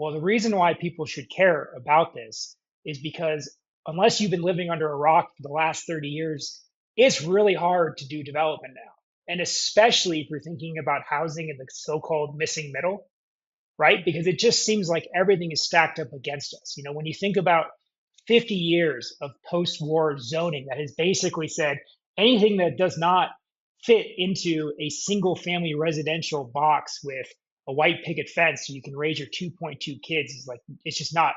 Well, the reason why people should care about this is because unless you've been living under a rock for the last 30 years, it's really hard to do development now. And especially if you're thinking about housing in the so-called missing middle, right? Because it just seems like everything is stacked up against us. You know, when you think about 50 years of post-war zoning that has basically said anything that does not fit into a single family residential box with a white picket fence so you can raise your 2.2 kids is like it's not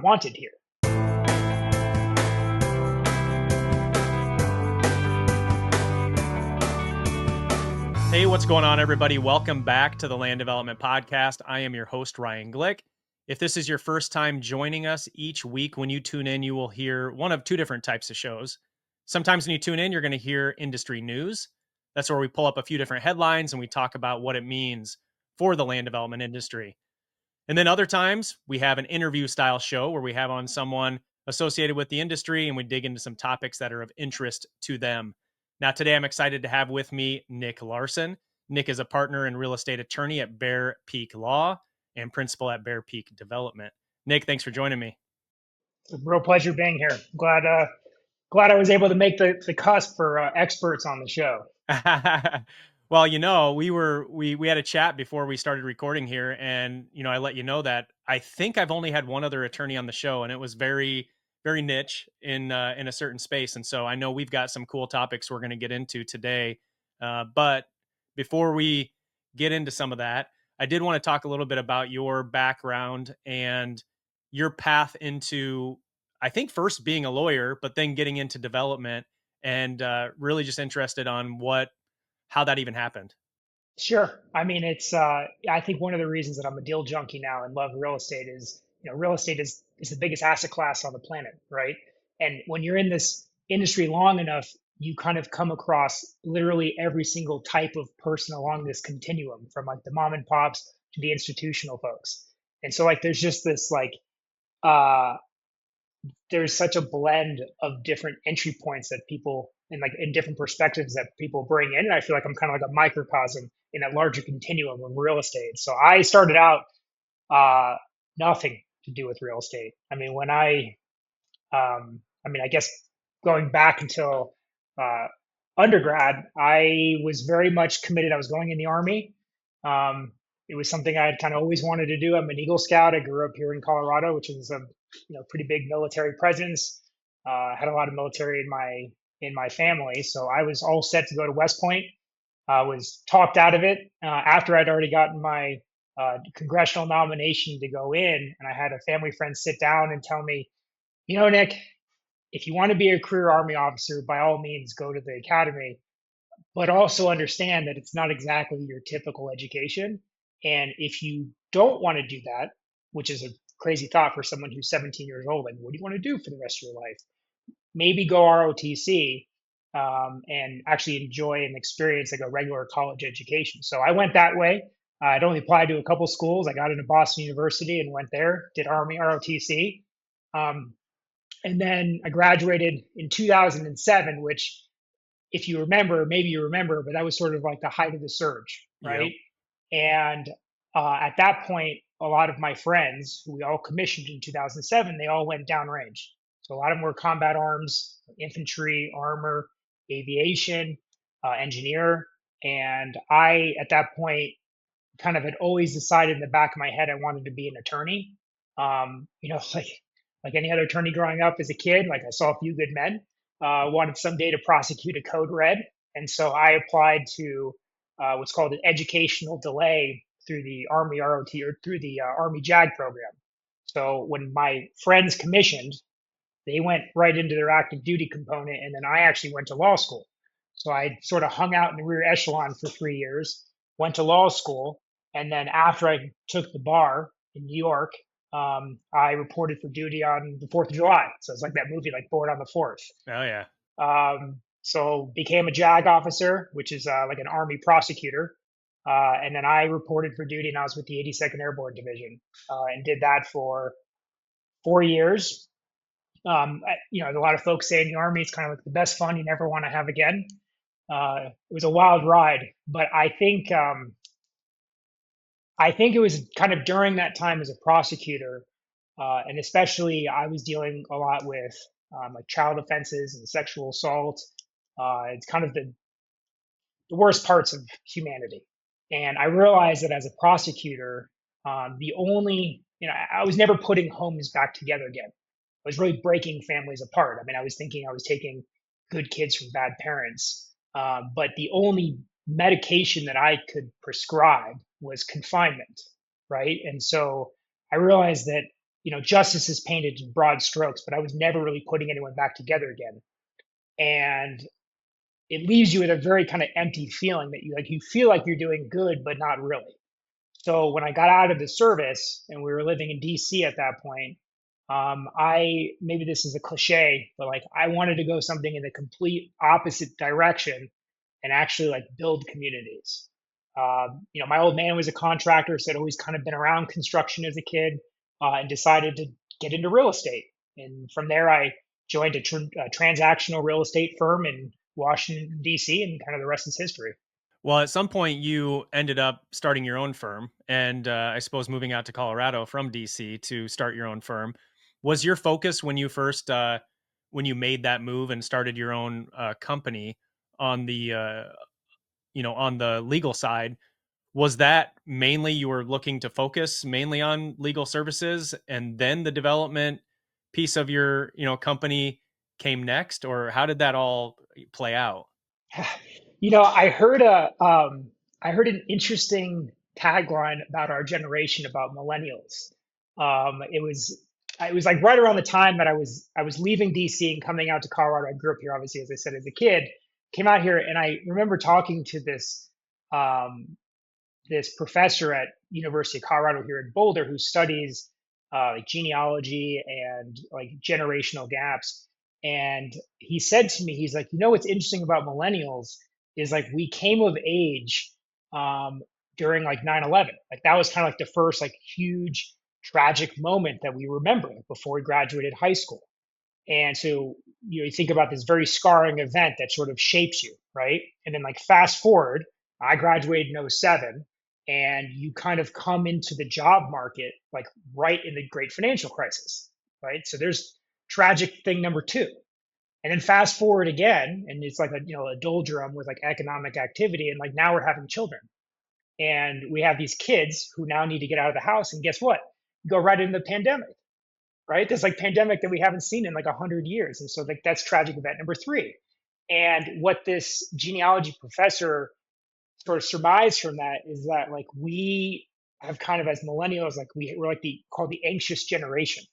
wanted here. Hey, what's going on, everybody? Welcome back to the Land Development Podcast. I am your host, Ryan Glick. If this is your first time joining us, each week when you tune in, you will hear one of two different types of shows. Sometimes when you tune in, you're going to hear industry news. That's where we pull up a few different headlines and we talk about what it means for the land development industry. And then other times, we have an interview style show where we have on someone associated with the industry and we dig into some topics that are of interest to them. Now, today I'm excited to have with me Nick Larson. Nick is a partner and real estate attorney at Bear Peak Law and principal at Bear Peak Development. Nick, thanks for joining me. It's a real pleasure being here. Glad I was able to make the cusp for experts on the show. Well, we had a chat before we started recording here, and I let you know that I think I've only had one other attorney on the show, and it was very niche in a certain space. And so I know we've got some cool topics we're going to get into today. But before we get into some of that, I did want to talk a little bit about your background and your path into, I think, first being a lawyer, but then getting into development, and really just interested on how that even happened. Sure. I mean, I think one of the reasons that I'm a deal junkie now and love real estate is, real estate is the biggest asset class on the planet, right? And when you're in this industry long enough, you kind of come across literally every single type of person along this continuum, from like the mom and pops to the institutional folks. And so like there's just this uh there's such a blend of different entry points that people and like in different perspectives that people bring in. And I feel like I'm kind of like a microcosm in that larger continuum of real estate. So I started out nothing to do with real estate. I mean, I guess going back until uh, undergrad, I was very much committed. I was going in the Army. Um, it was something I had kind of always wanted to do. I'm an Eagle Scout. I grew up here in Colorado, which is a pretty big military presence. Had a lot of military in my family, so I was all set to go to West Point. Was talked out of it after I'd already gotten my congressional nomination to go in, and I had a family friend sit down and tell me, Nick, if you want to be a career Army officer, by all means go to the academy, but also understand that it's not exactly your typical education. And if you don't want to do that, which is a crazy thought for someone who's 17 years old, like, what do you want to do for the rest of your life? Maybe go ROTC and actually enjoy and experience like a regular college education. So I went that way. I'd only applied to a couple schools. I got into Boston University and went there, did Army ROTC. And then I graduated in 2007, which, if you remember, maybe you remember, but that was sort of like the height of the surge, right? Yep. And at that point, a lot of my friends, who we all commissioned in 2007, they all went downrange. So a lot of them were combat arms, infantry, armor, aviation, engineer. And I, at that point, kind of had always decided in the back of my head I wanted to be an attorney. Like any other attorney growing up as a kid, like I saw A Few Good Men, wanted someday to prosecute a code red. And so I applied to what's called an educational delay through the Army ROT or through the Army JAG program. So when my friends commissioned, they went right into their active duty component, and then I actually went to law school. So I sort of hung out in the rear echelon for 3 years, went to law school, and then after I took the bar in New York, I reported for duty on the 4th of July. So it's like that movie, like Born on the 4th. Oh, yeah. So became a JAG officer, which is like an Army prosecutor. And then I reported for duty, and I was with the 82nd Airborne Division and did that for 4 years. A lot of folks say in the Army, it's kind of like the best fun you never want to have again. It was a wild ride, but I think I think it was kind of during that time as a prosecutor, and especially I was dealing a lot with like child offenses and sexual assault. It's kind of the worst parts of humanity. And I realized that as a prosecutor, the only, I was never putting homes back together again. I was really breaking families apart. I mean, I was thinking I was taking good kids from bad parents. But the only medication that I could prescribe was confinement, right? And so I realized that, justice is painted in broad strokes, but I was never really putting anyone back together again. And it leaves you with a very kind of empty feeling that you feel like you're doing good, but not really. So when I got out of the service and we were living in DC at that point, I maybe this is a cliche, but like I wanted to go something in the complete opposite direction and actually like build communities. My old man was a contractor, so I'd always kind of been around construction as a kid, and decided to get into real estate. And from there, I joined a transactional real estate firm in Washington D.C., and kind of the rest is history. Well, at some point, you ended up starting your own firm, and I suppose moving out to Colorado from DC to start your own firm. Was your focus when you first when you made that move and started your own company on the on the legal side? Was that mainly you were looking to focus mainly on legal services, and then the development piece of your company came next, or how did that all play out? I heard I heard an interesting tagline about our generation about millennials. It was like right around the time that I was leaving DC and coming out to Colorado. I grew up here, obviously, as I said, as a kid. Came out here, and I remember talking to um, this professor at University of Colorado here in Boulder who studies like genealogy and like generational gaps. And he said to me, he's like, what's interesting about millennials is like we came of age um, during like 9/11. Like that was kind of like the first like huge tragic moment that we remember like, before we graduated high school. And so, you think about this very scarring event that sort of shapes you, right? And then, like, fast forward, I graduated in '07, and you kind of come into the job market, like, right in the great financial crisis, right? So there's tragic thing number two. And then fast forward again, and it's like a doldrum with like economic activity. And like now we're having children. And we have these kids who now need to get out of the house. And guess what? Go right into the pandemic, right? There's like pandemic that we haven't seen in like 100 years. And so like that's tragic event number three. And what this genealogy professor sort of surmised from that is that like we have kind of as millennials, like we're like called the anxious generation.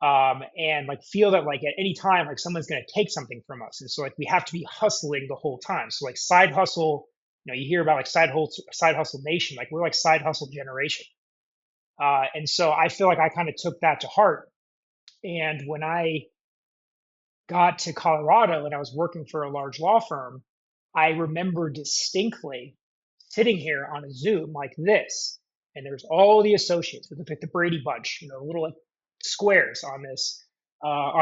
And like feel that like at any time like someone's going to take something from us, and so like we have to be hustling the whole time. So like side hustle, you hear about like side hustle nation, like we're like side hustle generation. And so I feel like I kind of took that to heart. And when I got to Colorado and I was working for a large law firm, I remember distinctly sitting here on a Zoom like this, and there's all the associates with like the Brady Bunch, little like squares on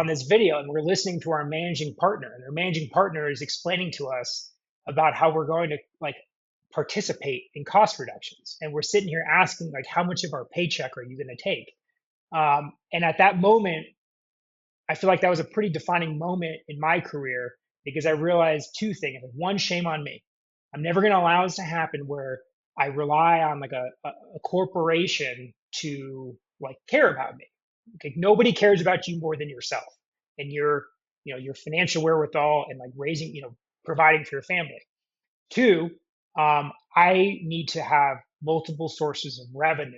this video, and we're listening to our managing partner, and our managing partner is explaining to us about how we're going to like participate in cost reductions, and we're sitting here asking like, how much of our paycheck are you going to take? And at that moment, I feel like that was a pretty defining moment in my career because I realized two things. One, shame on me. I'm never going to allow this to happen where I rely on like a corporation to like care about me. Okay, nobody cares about you more than yourself and your financial wherewithal and like raising, providing for your family. Two, I need to have multiple sources of revenue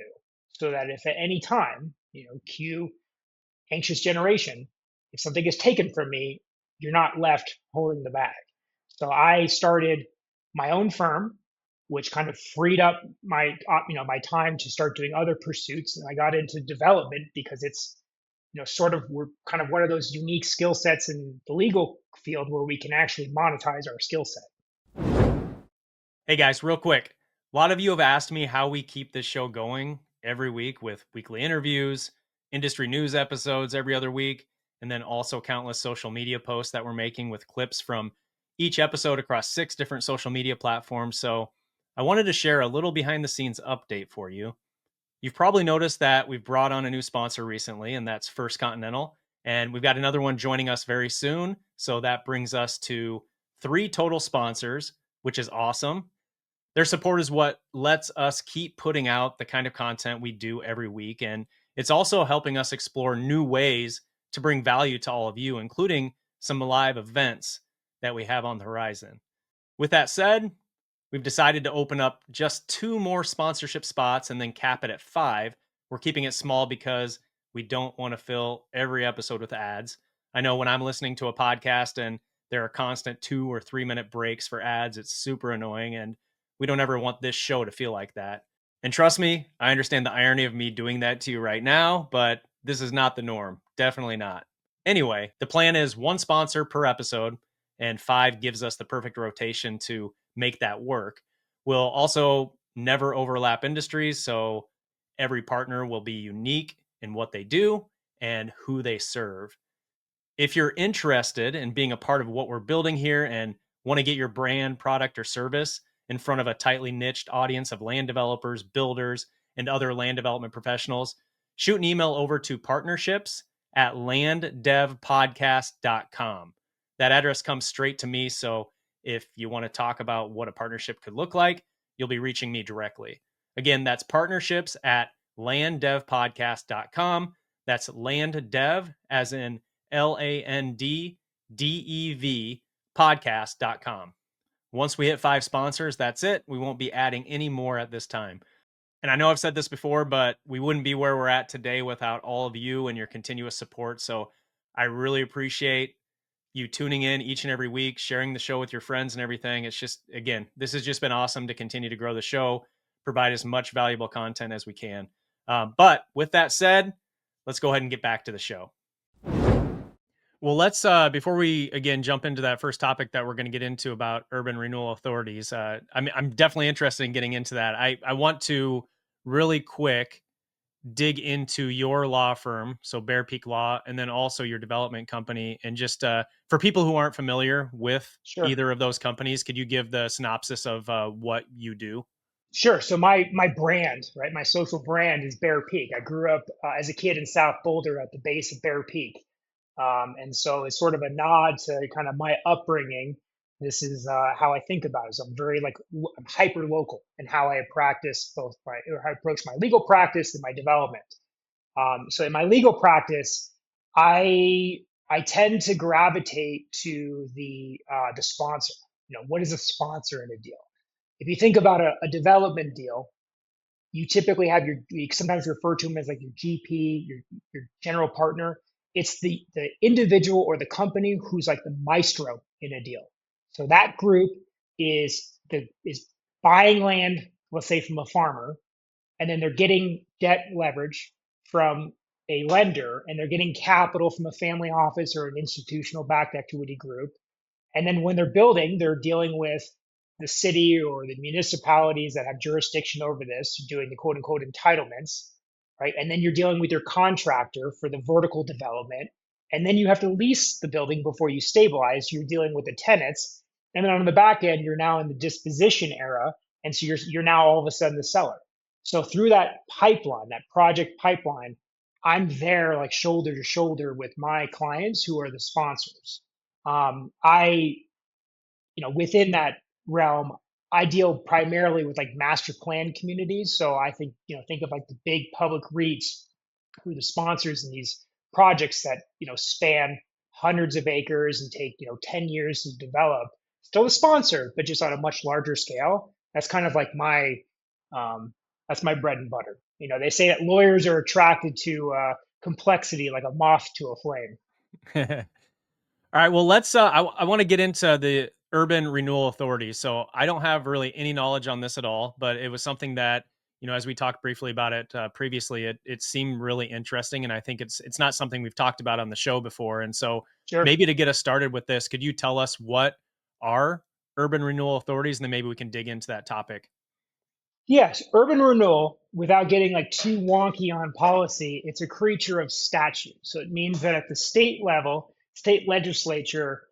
so that if at any time, cue anxious generation, if something is taken from me, you're not left holding the bag. So I started my own firm, which kind of freed up my time to start doing other pursuits, and I got into development because it's sort of we're kind of one of those unique skill sets in the legal field where we can actually monetize our skill set. Hey guys, real quick. A lot of you have asked me how we keep this show going every week with weekly interviews, industry news episodes every other week, and then also countless social media posts that we're making with clips from each episode across 6 different social media platforms. So I wanted to share a little behind the scenes update for you. You've probably noticed that we've brought on a new sponsor recently, and that's First Continental. And we've got another one joining us very soon. So that brings us to three total sponsors, which is awesome. Their support is what lets us keep putting out the kind of content we do every week. And it's also helping us explore new ways to bring value to all of you, including some live events that we have on the horizon. With that said, we've decided to open up just two more sponsorship spots and then cap it at five. We're keeping it small because we don't want to fill every episode with ads. I know when I'm listening to a podcast and there are constant 2 or 3 minute breaks for ads, it's super annoying. And we don't ever want this show to feel like that. And trust me, I understand the irony of me doing that to you right now, but this is not the norm. Definitely not. Anyway, the plan is one sponsor per episode, and five gives us the perfect rotation to make that work. We'll also never overlap industries, so every partner will be unique in what they do and who they serve. If you're interested in being a part of what we're building here and want to get your brand, product, or service in front of a tightly niched audience of land developers, builders, and other land development professionals, shoot an email over to partnerships@landdevpodcast.com. That address comes straight to me. So if you want to talk about what a partnership could look like, you'll be reaching me directly. Again, that's partnerships@landdevpodcast.com. That's land dev, as in LANDDEV podcast.com. Once we hit five sponsors, that's it. We won't be adding any more at this time. And I know I've said this before, but we wouldn't be where we're at today without all of you and your continuous support. So I really appreciate you tuning in each and every week, sharing the show with your friends and everything. It's just, again, this has just been awesome to continue to grow the show, provide as much valuable content as we can. But with that said, let's go ahead and get back to the show. Well, let's before we again jump into that first topic that we're going to get into about urban renewal authorities. I'm definitely interested in getting into that. I want to really quick dig into your law firm, so Bear Peak Law, and then also your development company. And just for people who aren't familiar with Sure. either of those companies, could you give the synopsis of what you do? Sure. So my brand, right, my social brand is Bear Peak. I grew up as a kid in South Boulder at the base of Bear Peak. And so it's sort of a nod to kind of my upbringing. This is how I think about it. So I'm very I'm hyper local in how I practice or how I approach my legal practice and my development. So in my legal practice, I tend to gravitate to the sponsor. What is a sponsor in a deal? If you think about a development deal, you typically have you sometimes refer to them as like your GP, your general partner. It's the individual or the company who's like the maestro in a deal. So that group is buying land, let's say from a farmer, and then they're getting debt leverage from a lender, and they're getting capital from a family office or an institutional backed equity group. And then when they're building, they're dealing with the city or the municipalities that have jurisdiction over this, doing the quote unquote entitlements, right? And then you're dealing with your contractor for the vertical development. And then you have to lease the building before you stabilize. You're dealing with the tenants. And then on the back end, you're now in the disposition era. And so you're now all of a sudden the seller. So through that pipeline, that project pipeline, I'm there like shoulder to shoulder with my clients who are the sponsors. I within that realm, I deal primarily with like master plan communities. So I think, think of like the big public REITs who are the sponsors in these projects that, span hundreds of acres and take, 10 years to develop. Still a sponsor, but just on a much larger scale. That's kind of like that's my bread and butter. They say that lawyers are attracted to complexity like a moth to a flame. All right. Well, let's. I want to get into the urban renewal authority. So I don't have really any knowledge on this at all, but it was something that as we talked briefly about it previously, it seemed really interesting, and I think it's not something we've talked about on the show before. And so Sure. maybe to get us started with this, could you tell us what are urban renewal authorities, and then maybe we can dig into that topic. Yes, urban renewal, without getting like too wonky on policy, it's a creature of statute. So it means that at the state level, state legislature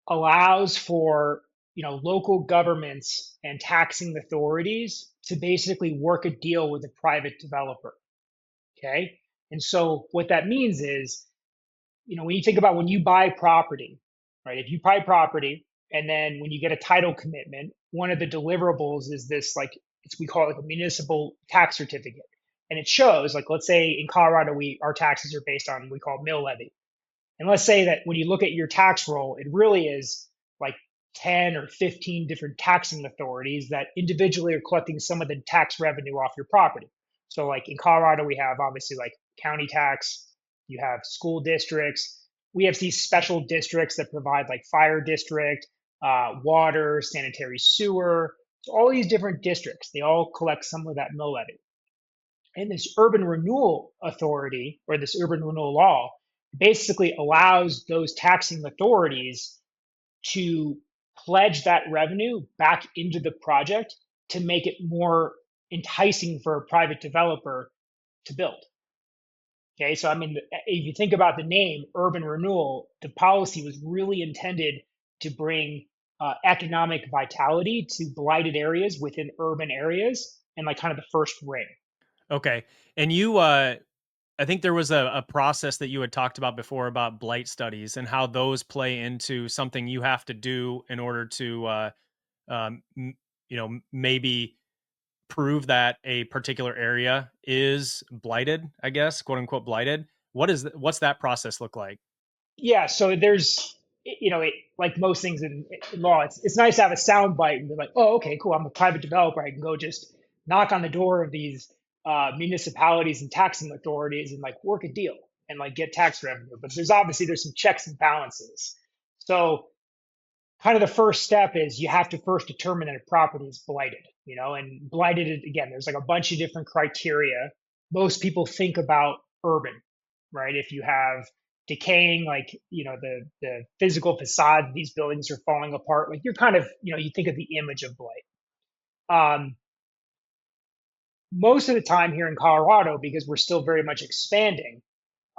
allows for, local governments and taxing authorities to basically work a deal with a private developer. Okay. And so what that means is, when you think about when you buy property, right? If you buy property and then when you get a title commitment, one of the deliverables is this, like, we call it like a municipal tax certificate. And it shows, like, let's say in Colorado, our taxes are based on, we call mill levy. And let's say that when you look at your tax roll, it really is like 10 or 15 different taxing authorities that individually are collecting some of the tax revenue off your property. So, like in Colorado, we have obviously like county tax, you have school districts, we have these special districts that provide like fire district, water, sanitary sewer. So, all these different districts, they all collect some of that mill levy. And this urban renewal authority or this urban renewal law basically allows those taxing authorities to pledge that revenue back into the project to make it more enticing for a private developer to build. Okay, so I mean, if you think about the name urban renewal, the policy was really intended to bring economic vitality to blighted areas within urban areas and like kind of the first ring. Okay. And I think there was a process that you had talked about before about blight studies and how those play into something you have to do in order to, maybe prove that a particular area is blighted, I guess, quote unquote blighted. What's that process look like? Yeah, so there's, like most things in law, it's nice to have a sound bite and be like, oh, okay, cool. I'm a private developer. I can go just knock on the door of these municipalities and taxing authorities and like work a deal and like get tax revenue. But there's some checks and balances. So kind of the first step is you have to first determine that a property is blighted, and blighted, again, there's like a bunch of different criteria. Most people think about urban, right? If you have decaying, like, the physical facade of these buildings are falling apart, like you're kind of, you think of the image of blight. Most of the time here in Colorado, because we're still very much expanding,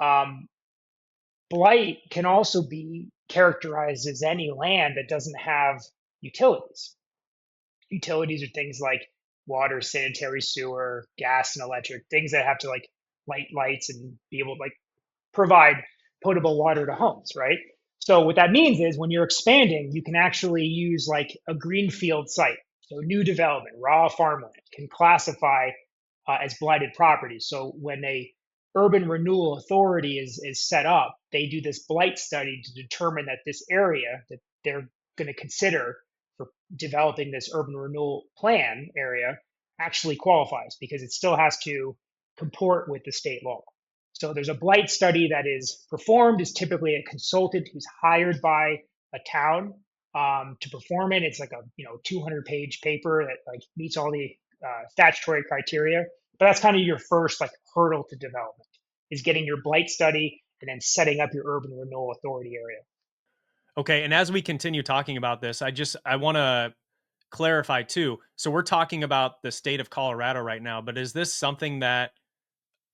um, blight can also be characterized as any land that doesn't have utilities. Utilities are things like water, sanitary sewer, gas and electric, things that have to like light lights and be able to like provide potable water to homes, right? So what that means is when you're expanding, you can actually use like a greenfield site. So new development, raw farmland can classify as blighted property. So when a urban renewal authority is set up, they do this blight study to determine that this area that they're going to consider for developing this urban renewal plan area actually qualifies because it still has to comport with the state law. So there's a blight study that is performed. Is typically a consultant who's hired by a town to perform it. It's like a 200-page paper that like meets all the statutory criteria. But that's kind of your first like hurdle to development is getting your blight study and then setting up your urban renewal authority area. Okay. And as we continue talking about this, I want to clarify too. So we're talking about the state of Colorado right now, but is this something that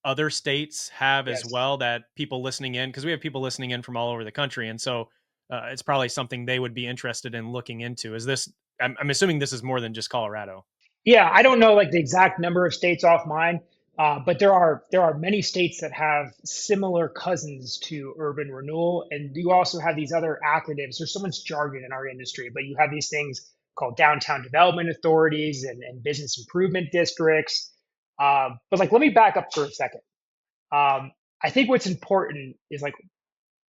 other states have as Yes. well, that people listening in, because we have people listening in from all over the country, and so it's probably something they would be interested in looking into. Is this? I'm assuming this is more than just Colorado. Yeah, I don't know like the exact number of states off mine, but there are many states that have similar cousins to urban renewal, and you also have these other acronyms. There's so much jargon in our industry, but you have these things called downtown development authorities and business improvement districts. But like, let me back up for a second. I think what's important is like,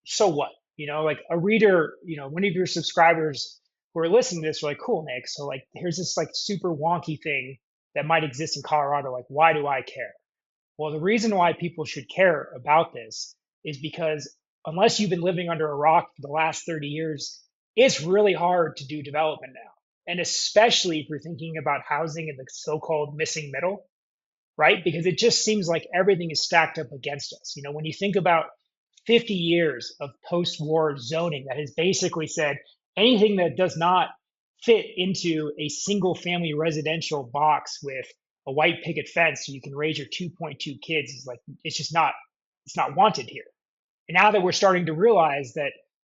so what? Like a reader, one of your subscribers who are listening to this are like, cool, Nick. So like, here's this like super wonky thing that might exist in Colorado. Like, why do I care? Well, the reason why people should care about this is because unless you've been living under a rock for the last 30 years, it's really hard to do development now. And especially if you're thinking about housing in the so-called missing middle, right? Because it just seems like everything is stacked up against us. When you think about 50 years of post-war zoning that has basically said anything that does not fit into a single family residential box with a white picket fence so you can raise your 2.2 kids is like, it's not wanted here. And now that we're starting to realize that,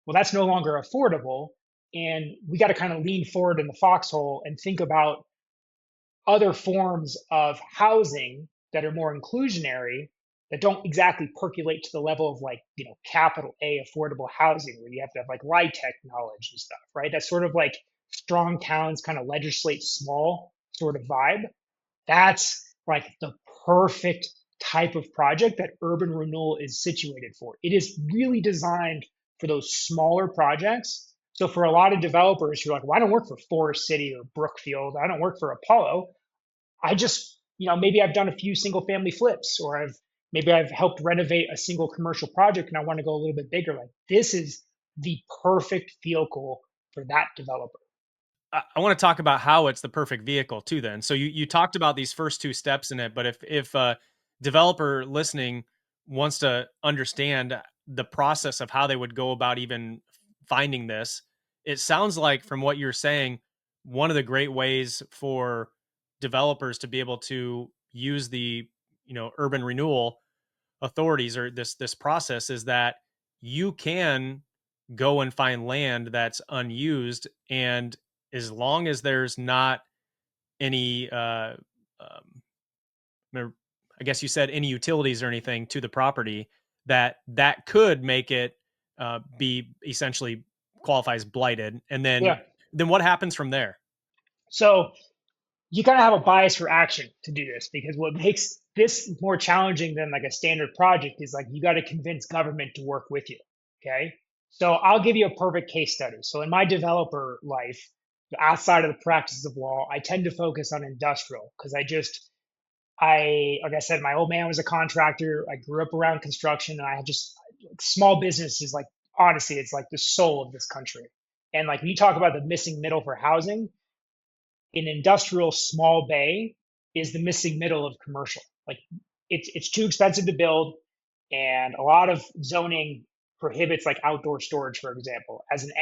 well, that's no longer affordable, And we got to kind of lean forward in the foxhole and think about other forms of housing that are more inclusionary, that don't exactly percolate to the level of like, capital A affordable housing where you have to have like light tech knowledge and stuff, right? That's sort of like strong towns kind of legislate small sort of vibe. That's like the perfect type of project that urban renewal is situated for. It is really designed for those smaller projects. So for a lot of developers who are like, well, I don't work for Forest City or Brookfield, I don't work for Apollo. I just, maybe I've done a few single family flips, or maybe I've helped renovate a single commercial project and I want to go a little bit bigger. Like this is the perfect vehicle for that developer. I want to talk about how it's the perfect vehicle too then. So you talked about these first two steps in it, but if a developer listening wants to understand the process of how they would go about even finding this, it sounds like from what you're saying, one of the great ways for developers to be able to use the, urban renewal authorities or this process is that you can go and find land that's unused, and as long as there's not any um, I guess you said any utilities or anything to the property, that could make it be essentially qualifies blighted, and then Yeah. what happens from there? So you gotta have a bias for action to do this, because what makes this more challenging than like a standard project is like you got to convince government to work with you. Okay. So I'll give you a perfect case study. So in my developer life, outside of the practice of law, I tend to focus on industrial because like I said, my old man was a contractor. I grew up around construction, and I just small business is like, honestly, it's like the soul of this country. And like when you talk about the missing middle for housing, an industrial small bay is the missing middle of commercial. Like it's too expensive to build, and a lot of zoning prohibits like outdoor storage, for example, as an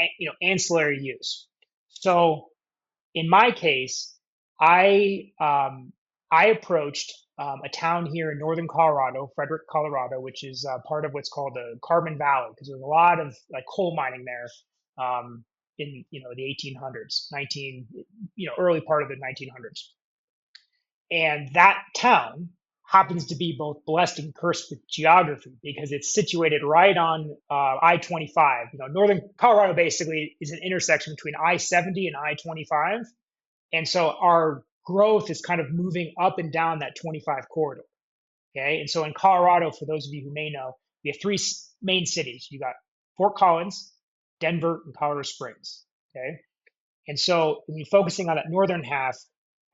ancillary use. So in my case, I um, I approached a town here in northern Colorado, Frederick, Colorado, which is part of what's called the Carbon Valley, because there's a lot of like coal mining there in the 1800s, 19 early part of the 1900s, and that town happens to be both blessed and cursed with geography because it's situated right on I-25. Northern Colorado basically is an intersection between I-70 and I-25, and so our growth is kind of moving up and down that 25 corridor. Okay. And so in Colorado, for those of you who may know, we have three main cities. You got Fort Collins, Denver, and Colorado Springs. Okay. And so when you're focusing on that northern half,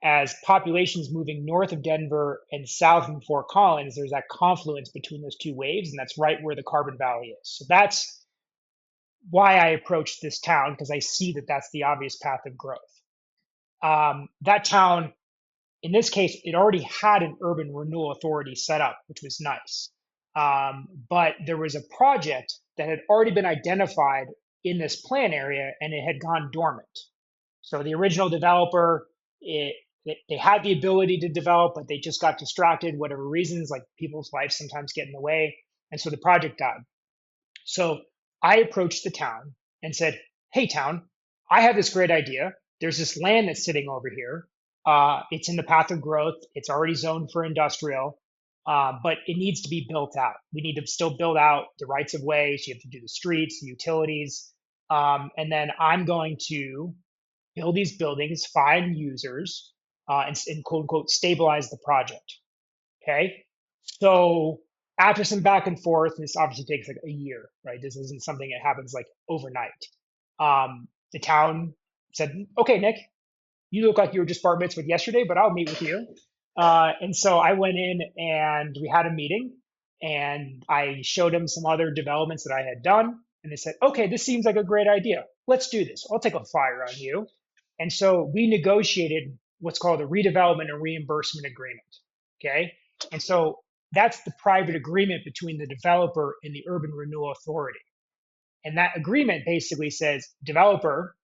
as populations moving north of Denver and south of Fort Collins, there's that confluence between those two waves, and that's right where the Carbon Valley is. So that's why I approached this town, because I see that that's the obvious path of growth. That town, in this case, it already had an urban renewal authority set up, which was nice. But there was a project that had already been identified in this plan area, and it had gone dormant. So the original developer, they had the ability to develop, but they just got distracted, whatever reasons, like people's lives sometimes get in the way. And so the project died. So I approached the town and said, hey, town, I have this great idea. There's this land that's sitting over here. It's in the path of growth. It's already zoned for industrial, but it needs to be built out. We need to still build out the rights of ways. You have to do the streets, the utilities. And then I'm going to build these buildings, find users, and quote unquote stabilize the project. Okay. So after some back and forth, this obviously takes like a year, right? This isn't something that happens like overnight. The town said, okay, Nick, you look like you were just bar mitzvah yesterday, but I'll meet with you. And so I went in and we had a meeting, and I showed them some other developments that I had done. And they said, okay, this seems like a great idea. Let's do this. I'll take a flyer on you. And so we negotiated what's called a redevelopment and reimbursement agreement. Okay. And so that's the private agreement between the developer and the Urban Renewal Authority. And that agreement basically says, developer,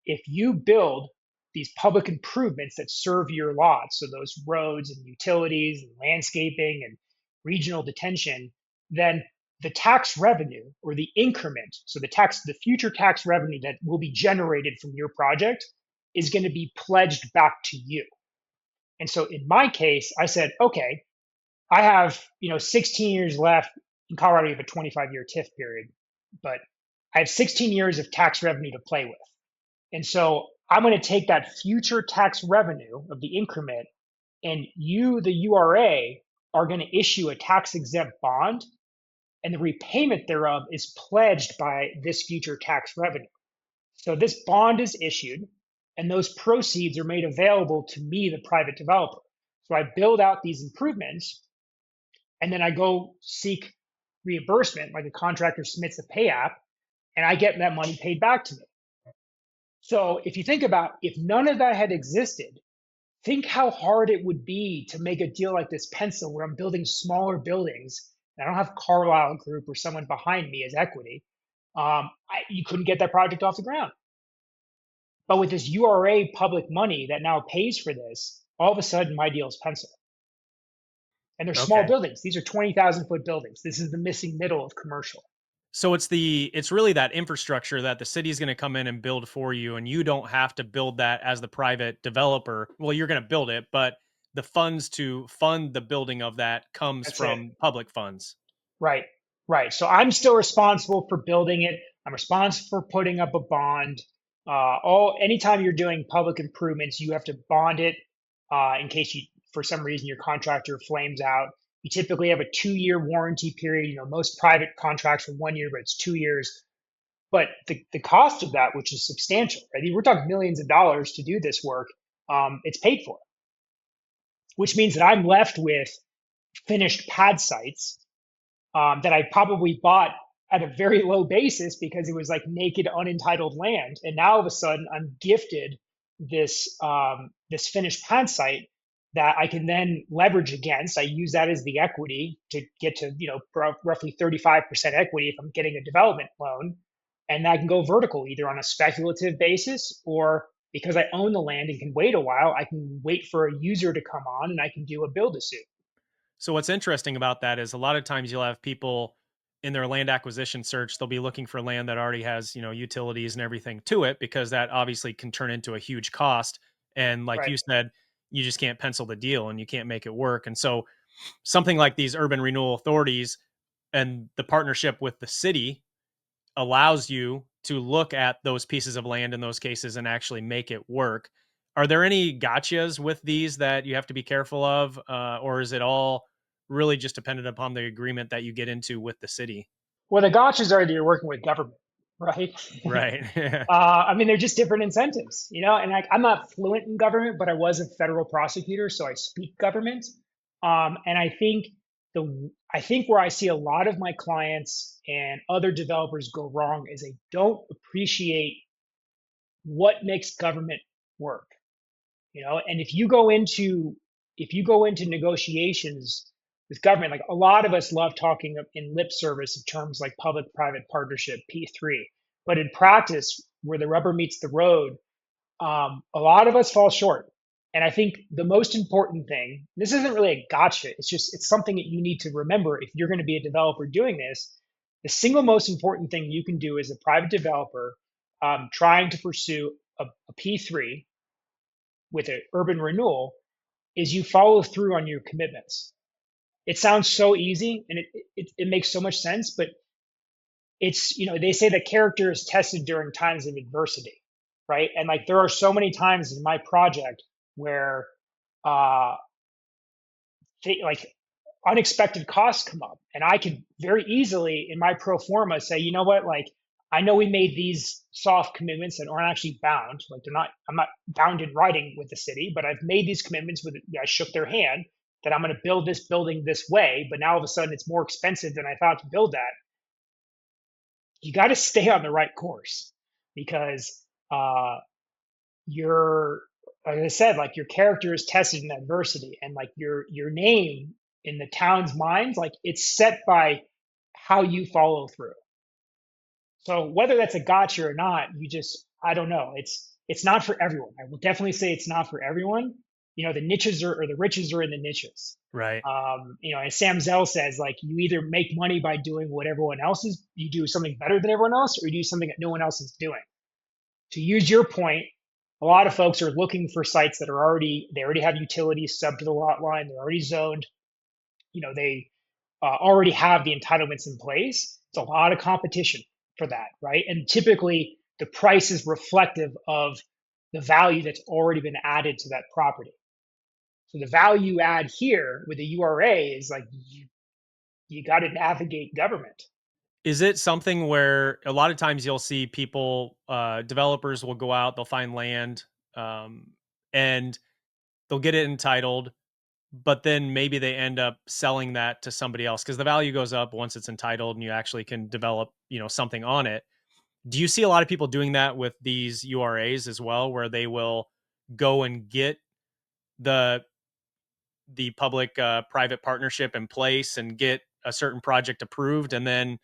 if you build these public improvements that serve your lots, so those roads and utilities and landscaping and regional detention, then the tax revenue or the increment, so the future tax revenue that will be generated from your project is going to be pledged back to you. And so in my case, I said, okay, I have, 16 years left. In Colorado, you have a 25-year TIF period, but I have 16 years of tax revenue to play with. And so I'm going to take that future tax revenue of the increment, and you, the URA, are going to issue a tax exempt bond, and the repayment thereof is pledged by this future tax revenue. So this bond is issued, and those proceeds are made available to me, the private developer. So I build out these improvements, and then I go seek reimbursement, like a contractor submits a pay app, and I get that money paid back to me. So if you think about, if none of that had existed, think how hard it would be to make a deal like this pencil, where I'm building smaller buildings. And I don't have Carlyle Group or someone behind me as equity. You couldn't get that project off the ground. But with this URA public money that now pays for this, all of a sudden my deal is pencil. And they're small Okay. buildings. These are 20,000 foot buildings. This is the missing middle of commercial. So it's really that infrastructure that the city is going to come in and build for you, and you don't have to build that as the private developer. Well, you're going to build it, but the funds to fund the building of that comes That's it. from public funds. Right. Right. So I'm still responsible for building it. I'm responsible for putting up a bond. Anytime you're doing public improvements, you have to bond it in case for some reason, your contractor flames out. You typically have a 2-year warranty period. Most private contracts are 1 year, but it's 2 years. But the cost of that, which is substantial, right? We're talking millions of dollars to do this work. It's paid for, which means that I'm left with finished pad sites that I probably bought at a very low basis because it was like naked, unentitled land. And now all of a sudden, I'm gifted this finished pad site that I can then leverage against. I use that as the equity to get to roughly 35% equity if I'm getting a development loan, and I can go vertical either on a speculative basis, or because I own the land and can wait a while, I can wait for a user to come on and I can do a build to suit. So what's interesting about that is a lot of times you'll have people in their land acquisition search, they'll be looking for land that already has, utilities and everything to it, because that obviously can turn into a huge cost. And like Right. you said, you just can't pencil the deal and you can't make it work. And so something like these urban renewal authorities and the partnership with the city allows you to look at those pieces of land in those cases and actually make it work. Are there any gotchas with these that you have to be careful of, or is it all really just dependent upon the agreement that you get into with the city? Well, the gotchas are that you're working with government, right? Right. I mean, they're just different incentives, and I'm not fluent in government, but I was a federal prosecutor, so I speak government. And I think where I see a lot of my clients and other developers go wrong is they don't appreciate what makes government work. And if you go into negotiations with government, like a lot of us love talking in lip service of terms like public-private partnership, P3, but in practice, where the rubber meets the road, a lot of us fall short. And I think the most important thing, this isn't really a gotcha, it's something that you need to remember if you're going to be a developer doing this. The single most important thing you can do as a private developer trying to pursue a P3 with an urban renewal is you follow through on your commitments. It sounds so easy and it makes so much sense, but they say that character is tested during times of adversity, right? And like there are so many times in my project where uh, like unexpected costs come up, and I could very easily in my pro forma say, you know what, like I know we made these soft commitments that aren't actually bound. Like I'm not bound in writing with the city, but I've made these commitments I shook their hand that I'm going to build this building this way, but now all of a sudden it's more expensive than I thought to build that. You got to stay on the right course because you're, like I said, like your character is tested in adversity, and like your name in the town's minds, like it's set by how you follow through. So whether that's a gotcha or not, I don't know. It's not for everyone. I will definitely say it's not for everyone. The niches or the riches are in the niches. Right. As Sam Zell says, like you either make money by doing what everyone else is, you do something better than everyone else, or you do something that no one else is doing. To use your point, a lot of folks are looking for sites that they already have utilities sub to the lot line, they're already zoned, they already have the entitlements in place. It's a lot of competition for that, right? And typically the price is reflective of the value that's already been added to that property. So the value add here with the URA is like you got to navigate government. Is it something where a lot of times you'll see people, developers will go out, they'll find land, um, and they'll get it entitled, but then maybe they end up selling that to somebody else because the value goes up once it's entitled and you actually can develop, something on it. Do you see a lot of people doing that with these URAs as well, where they will go and get the public private partnership in place and get a certain project approved, and then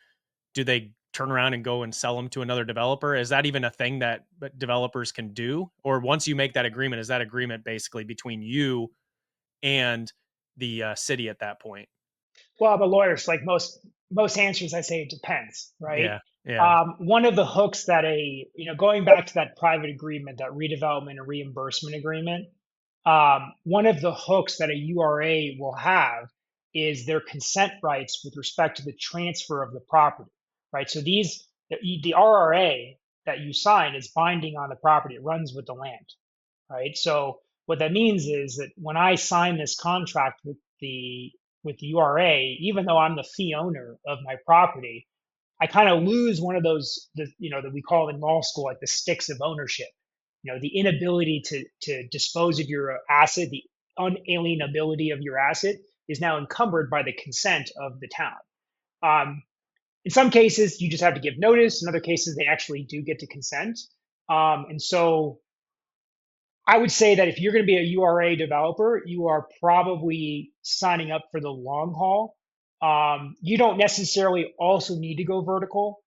do they turn around and go and sell them to another developer? Is that even a thing that developers can do? Or once you make that agreement, is that agreement basically between you and the city at that point? Well, I'm a lawyer, so like most answers, I say it depends, right? Yeah, yeah. One of the hooks that going back to that private agreement, that redevelopment and reimbursement agreement, one of the hooks that a URA will have is their consent rights with respect to the transfer of the property, right? So the RRA that you sign is binding on the property; it runs with the land, right? So what that means is that when I sign this contract with the URA, even though I'm the fee owner of my property, I kind of lose one of those, that we call in law school like the sticks of ownership. The inability to dispose of your asset, the unalienability of your asset is now encumbered by the consent of the town. In some cases, you just have to give notice. In other cases, they actually do get to consent. And so I would say that if you're going to be a URA developer, you are probably signing up for the long haul. You don't necessarily also need to go vertical.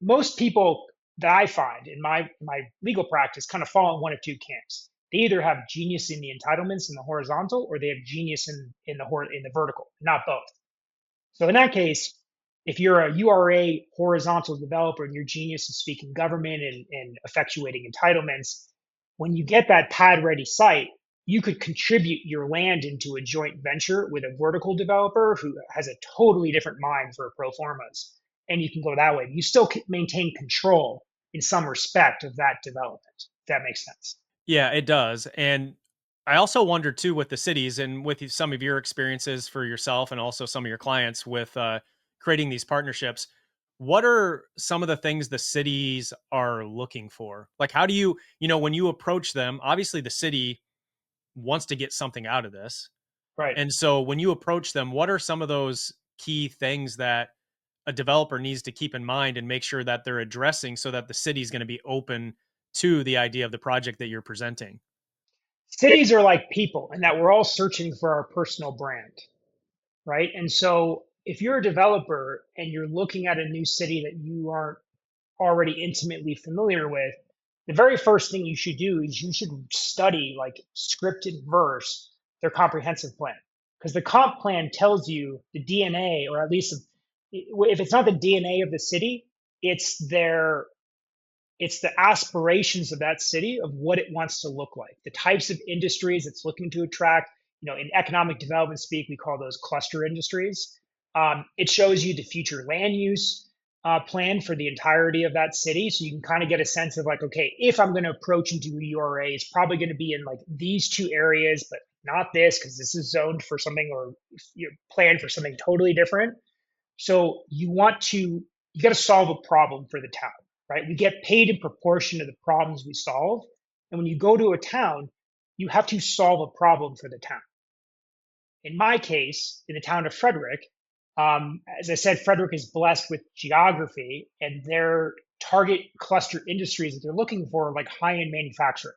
Most people that I find in my legal practice kind of fall in one of two camps. They either have genius in the entitlements in the horizontal, or they have genius in the vertical, not both. So in that case, if you're a URA horizontal developer and your genius is speaking government and effectuating entitlements, when you get that pad ready site, you could contribute your land into a joint venture with a vertical developer who has a totally different mind for pro formas. And you can go that way. You still maintain control in some respect of that development, if that makes sense. Yeah, it does. And I also wonder too with the cities and with some of your experiences for yourself and also some of your clients with creating these partnerships. What are some of the things the cities are looking for? Like, how do when you approach them, obviously the city wants to get something out of this. Right. And so when you approach them, what are some of those key things that a developer needs to keep in mind and make sure that they're addressing so that the city is going to be open to the idea of the project that you're presenting? Cities are like people in that we're all searching for our personal brand, right? And so if you're a developer and you're looking at a new city that you aren't already intimately familiar with, the very first thing you should do is you should study, like script and verse, their comprehensive plan. Because the comp plan tells you the DNA, or at least if it's not the DNA of the city, it's the aspirations of that city of what it wants to look like, the types of industries it's looking to attract. In economic development speak, we call those cluster industries. It shows you the future land use plan for the entirety of that city. So you can kind of get a sense of like, okay, if I'm going to approach and do a URA, it's probably going to be in like these two areas, but not this because this is zoned for something, or planned for something totally different. So you got to solve a problem for the town, right? We get paid in proportion to the problems we solve. And when you go to a town, you have to solve a problem for the town. In my case, in the town of Frederick, as I said, Frederick is blessed with geography, and their target cluster industries that they're looking for are like high-end manufacturing.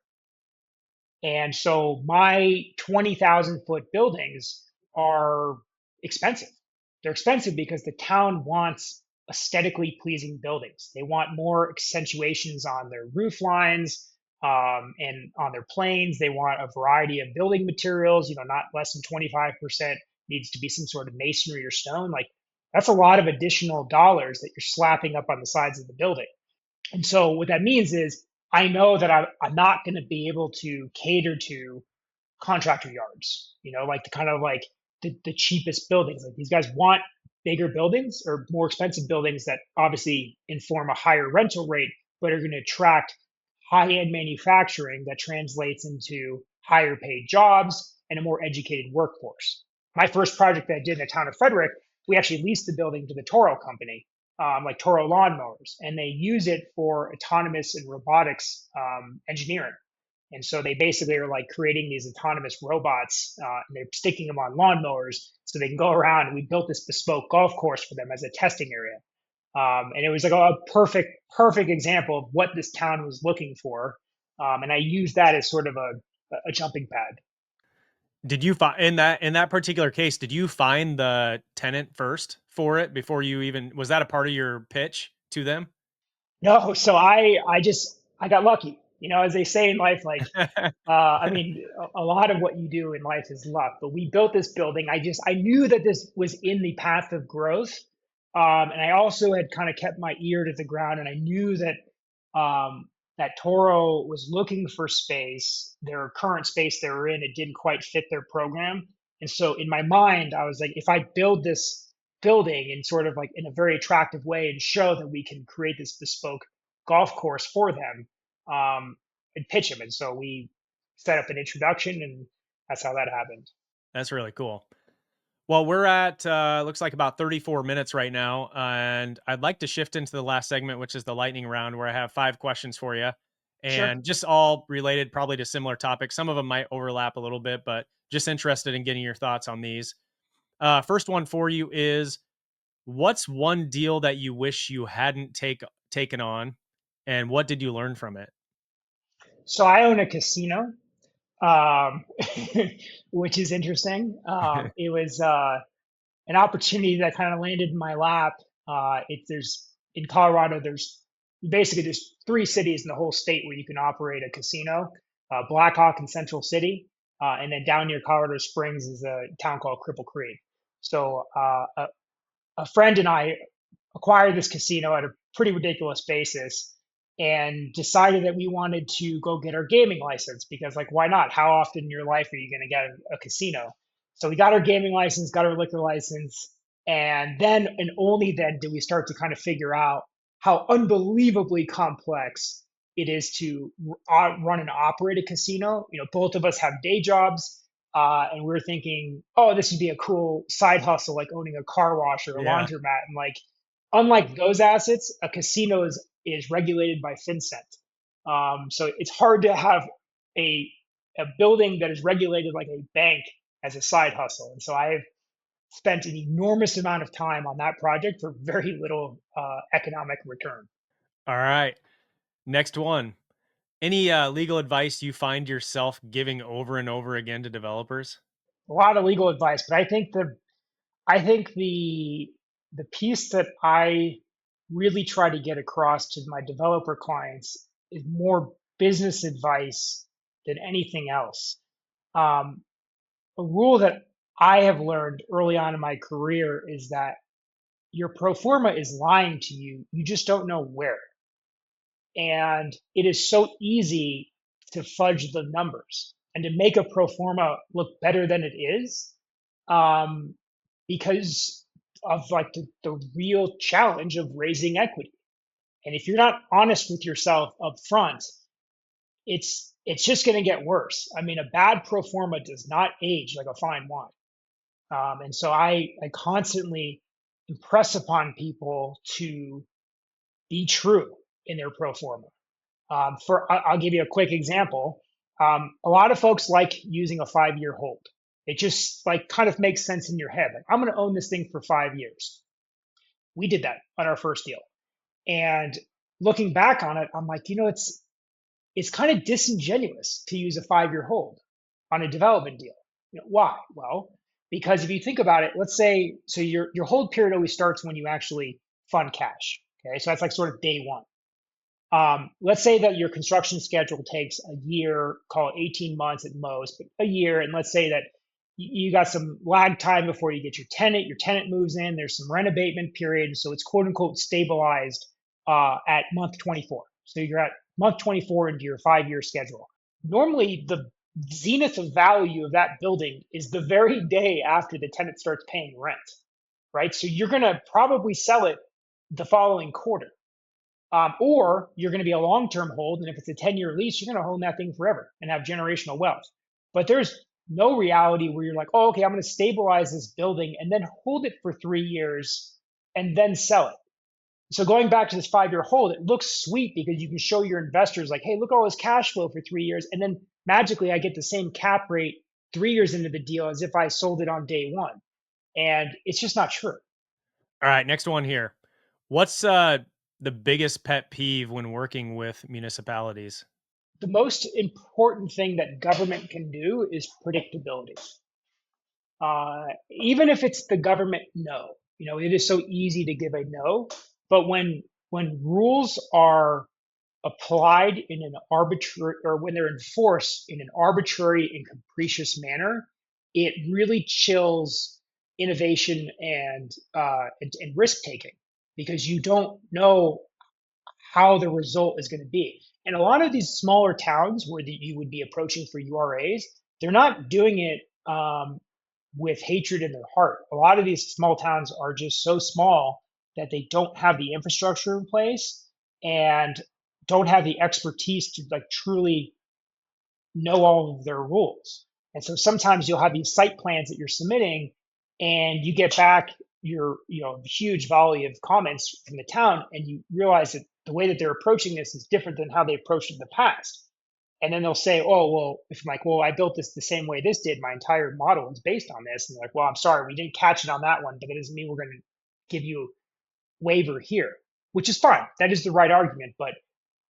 And so my 20,000 foot buildings are expensive. They're expensive because the town wants aesthetically pleasing buildings. They want more accentuations on their roof lines. And on their planes, they want a variety of building materials, not less than 25% needs to be some sort of masonry or stone. Like that's a lot of additional dollars that you're slapping up on the sides of the building. And so what that means is I know that I'm not going to be able to cater to contractor yards, like the kind of like the cheapest buildings. Like these guys want bigger buildings or more expensive buildings that obviously inform a higher rental rate, but are going to attract high-end manufacturing that translates into higher paid jobs and a more educated workforce. My first project that I did in the town of Frederick, we actually leased the building to the Toro company, like Toro lawnmowers, and they use it for autonomous and robotics engineering. And so they basically are like creating these autonomous robots, and they're sticking them on lawnmowers so they can go around. And we built this bespoke golf course for them as a testing area. And it was like a perfect example of what this town was looking for. And I used that as sort of a jumping pad. Did you find in that particular case, did you find the tenant first for it before you even was that a part of your pitch to them? No, so I got lucky. As they say in life, like I mean, a lot of what you do in life is luck. But we built this building. I knew that this was in the path of growth, and I also had kind of kept my ear to the ground, and I knew that Toro was looking for space. Their current space they were in, it didn't quite fit their program, and so in my mind, I was like, if I build this building in sort of like in a very attractive way and show that we can create this bespoke golf course for them, and pitch them. And so we set up an introduction, and that's how that happened. That's really cool. Well, we're at looks like about 34 minutes right now, and I'd like to shift into the last segment, which is the lightning round, where I have 5 questions for you, Sure. and just all related probably to similar topics. Some of them might overlap a little bit, but just interested in getting your thoughts on these. First one for you is, what's one deal that you wish you hadn't taken on, and what did you learn from it? So I own a casino, um, which is interesting. It was an opportunity that kind of landed in my lap. There's in Colorado, there's 3 cities in the whole state where you can operate a casino: Blackhawk and Central City, and then down near Colorado Springs is a town called Cripple Creek. So a friend and I acquired this casino at a pretty ridiculous basis and decided that we wanted to go get our gaming license because, like, why not? How often in your life are you going to get a casino? So we got our gaming license, got our liquor license, and then and only then did we start to kind of figure out how unbelievably complex it is to run and operate a casino. Both of us have day jobs, and we are thinking, oh, this would be a cool side hustle, like owning a car wash or a Yeah. laundromat. And like, unlike those assets, a casino is regulated by FinCEN. So it's hard to have a a building that is regulated like a bank as a side hustle. And so I've spent an enormous amount of time on that project for very little economic return. All right. Next one. Any legal advice you find yourself giving over and over again to developers? A lot of legal advice, but I think the piece that I really try to get across to my developer clients is more business advice than anything else. Um, a rule that I have learned early on in my career is that your pro forma is lying to you. You just don't know where. And it is so easy to fudge the numbers and to make a pro forma look better than it is, um, because of like the real challenge of raising equity. And if you're not honest with yourself up front, it's just going to get worse. I mean, a bad pro forma does not age like a fine wine. And so I constantly impress upon people to be true in their pro forma. I'll give you a quick example. A lot of folks like using a 5-year hold. It just like kind of makes sense in your head. Like, I'm going to own this thing for 5 years. We did that on our first deal. And looking back on it, I'm like, it's kind of disingenuous to use a 5-year hold on a development deal. Why? Well, because if you think about it, let's say, so your hold period always starts when you actually fund cash. Okay, so that's like sort of day one. Let's say that your construction schedule takes a year, call it 18 months at most, but a year. And let's say that you got some lag time before you get your tenant moves in, there's some rent abatement period. So it's quote unquote stabilized at month 24. So you're at month 24 into your 5 year schedule. Normally, the zenith of value of that building is the very day after the tenant starts paying rent, right? So you're going to probably sell it the following quarter. Or you're going to be a long-term hold, and if it's a 10-year lease, you're going to own that thing forever and have generational wealth. But there's no reality where you're like, oh, okay, I'm going to stabilize this building and then hold it for 3 years and then sell it. So going back to this 5 year hold, it looks sweet because you can show your investors like, hey, look at all this cash flow for 3 years, and then magically I get the same cap rate 3 years into the deal as if I sold it on day one, and it's just not true. All right, next one here. What's the biggest pet peeve when working with municipalities? The most important thing that government can do is predictability. Even if it's the government no, it is so easy to give a no, but when rules are applied in an arbitrary, or when they're enforced in an arbitrary and capricious manner, it really chills innovation and risk taking, because you don't know how the result is going to be. And a lot of these smaller towns where you would be approaching for URAs, they're not doing it with hatred in their heart. A lot of these small towns are just so small that they don't have the infrastructure in place and don't have the expertise to like truly know all of their rules. And so sometimes you'll have these site plans that you're submitting and you get back your huge volley of comments from the town, and you realize that the way that they're approaching this is different than how they approached it in the past. And then they'll say, oh, well, if I'm like, well, I built this the same way this did, my entire model is based on this. And they're like, well, I'm sorry, we didn't catch it on that one, but that doesn't mean we're going to give you a waiver here, which is fine. That is the right argument. But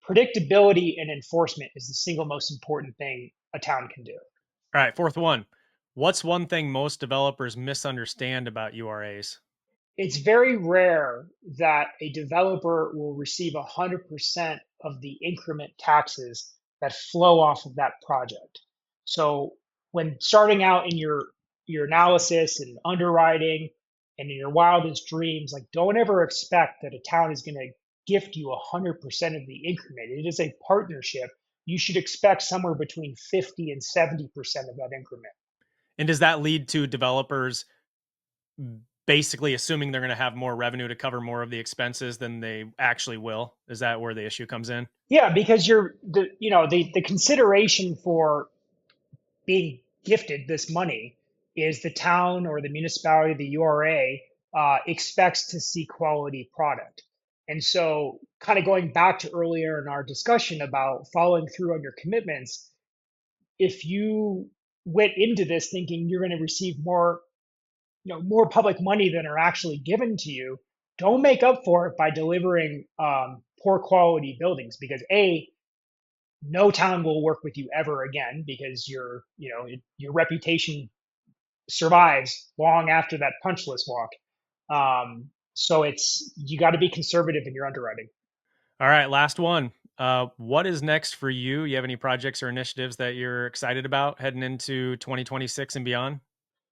predictability and enforcement is the single most important thing a town can do. All right, fourth one. What's one thing most developers misunderstand about URAs? It's very rare that a developer will receive 100% of the increment taxes that flow off of that project. So when starting out in your analysis and underwriting and in your wildest dreams, like don't ever expect that a town is going to gift you 100% of the increment. It is a partnership. You should expect somewhere between 50 and 70% of that increment. And does that lead to developers basically assuming they're going to have more revenue to cover more of the expenses than they actually will? Is that where the issue comes in? Yeah, because the consideration for being gifted this money is the town or the municipality, the URA, expects to see quality product. And so, kind of going back to earlier in our discussion about following through on your commitments, if you went into this thinking you're going to receive more public money than are actually given to you, don't make up for it by delivering poor quality buildings, because no town will work with you ever again, because your reputation survives long after that punch list walk. So you got to be conservative in your underwriting. All right, last one. What is next for you? You have any projects or initiatives that you're excited about heading into 2026 and beyond?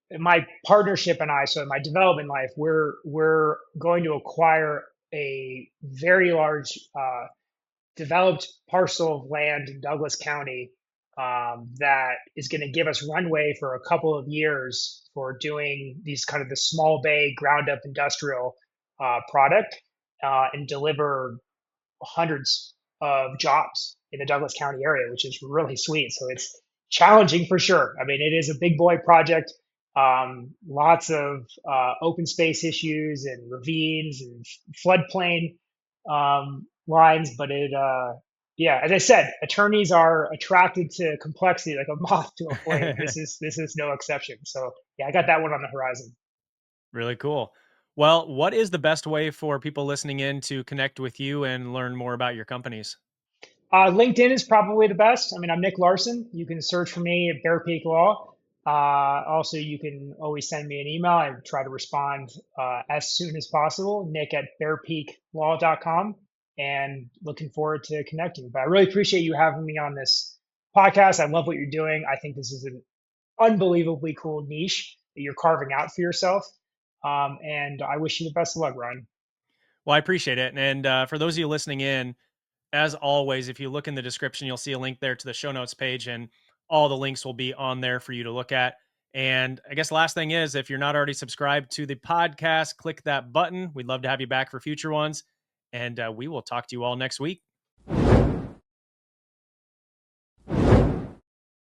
In my partnership and I, so in my development life, we're going to acquire a very large developed parcel of land in Douglas County that is going to give us runway for a couple of years for doing these kind of the small bay ground up industrial product and deliver hundreds of jobs in the Douglas County area, which is really sweet. So it's challenging for sure. I mean, it is a big boy project. Lots of open space issues and ravines and floodplain lines, but yeah, as I said, attorneys are attracted to complexity like a moth to a flame. This is no exception. So yeah, I got that one on the horizon. Really cool. Well, what is the best way for people listening in to connect with you and learn more about your companies? LinkedIn is probably the best. I mean, I'm Nick Larson. You can search for me at Bear Peak Law. Also, you can always send me an email. I try to respond as soon as possible, nick at bearpeaklaw.com. and looking forward to connecting. But I really appreciate you having me on this podcast. I love what you're doing. I think this is an unbelievably cool niche that you're carving out for yourself. And I wish you the best of luck, Ryan. Well, I appreciate it. And for those of you listening in, as always, if you look in the description, you'll see a link there to the show notes page, and all the links will be on there for you to look at. And I guess last thing is, if you're not already subscribed to the podcast, click that button. We'd love to have you back for future ones. And we will talk to you all next week.